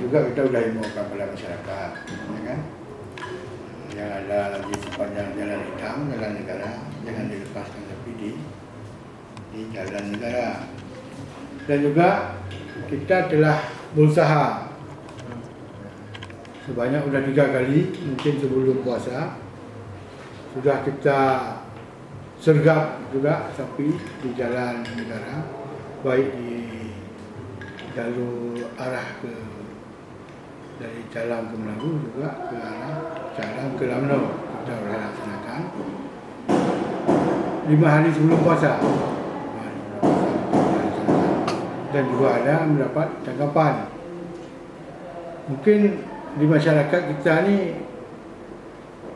juga kita sudah himbaukan pada masyarakat, ya kan? Yang ada di sepanjang jalan hitam, jalan negara, jangan dilepaskan sapi di jalan negara. Dan juga kita telah berusaha sebanyak sudah 3 kali, mungkin sebelum puasa sudah kita sergap juga sapi di jalan negara, baik di jalur arah ke dari Calang ke Melayu juga ke arah Calang ke Lamno kita sudah laksanakan 5 hari sebelum puasa. Dan juga ada mendapat tanggapan. Mungkin di masyarakat kita ni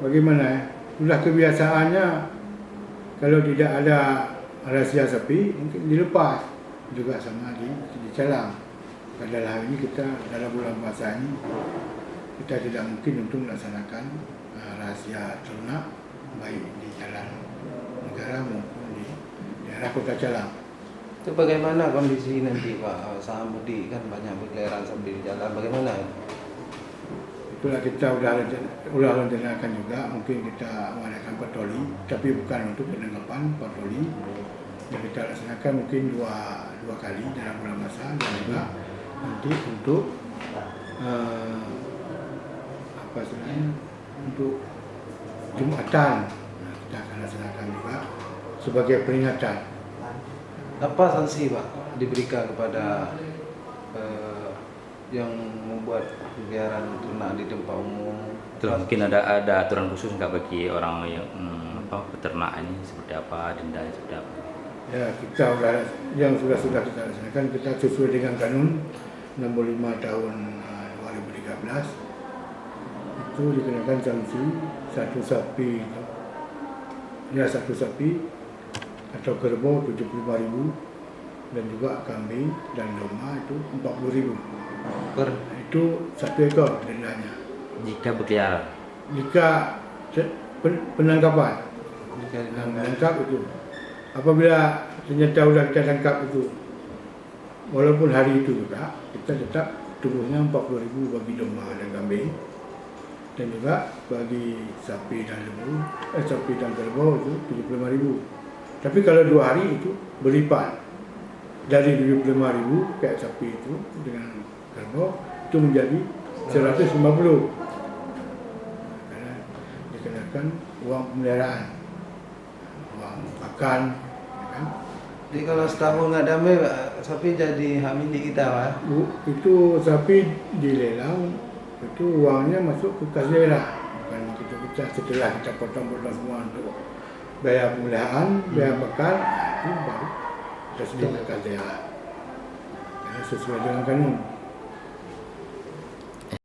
bagaimana? Sudah kebiasaannya kalau tidak ada razia sapi mungkin dilepas juga sama di Calang. Padahal hari ini kita dalam bulan puasa ini kita tidak mungkin untuk melaksanakan razia ternak baik di jalan negara maupun di daerah Kota Calang. Itu bagaimana kondisi nanti Pak? Saat mudik kan banyak berkeliaran sapi di jalan, bagaimana? Itulah kita udah rencanakan juga, mungkin kita mengadakan patroli, tapi bukan untuk penangkapan patroli. Yang kita laksanakan mungkin dua kali dalam bulan puasa dan juga nanti untuk untuk Jumatan kita akan laksanakan juga sebagai peringatan. Apa sanksi Pak diberikan kepada yang membuat kegiatan ternak di tempat umum? Mungkin ada aturan khusus nggak bagi orang yang peternak ini, seperti apa, denda seperti apa? Ya, kita yang sudah kita laksanakan, kita sesuai dengan kanun 65 tahun 2013 itu dikenakan sanksi satu sapi atau kerbau 75.000 dan juga kambing dan domba itu 40.000 per itu 1 ekor dendanya Jika berkeliaran? Jika penangkapan menangkap itu, apabila ternyata sudah kita tangkap itu, walaupun hari itu juga kita tetap tubuhnya 40.000 bagi domba dan kambing, dan juga bagi sapi dan kerbau itu 75.000. Tapi kalau 2 hari itu berlipat dari 75.000 kayak sapi itu dengan kerbau itu menjadi 150 karena dikenakan uang pemeliharaan, uang pakan, ya kan? Jadi kalau setahun nggak damai, sapi jadi hak milik kita Pak? Itu sapi dilelang, itu uangnya masuk ke kas daerah, bukan kita setelah kita potong-potong semua untuk biaya pemeliharaan, biaya pakan, itu baru kita sedang ke kas daerah. Karena sesuai dengan kanun.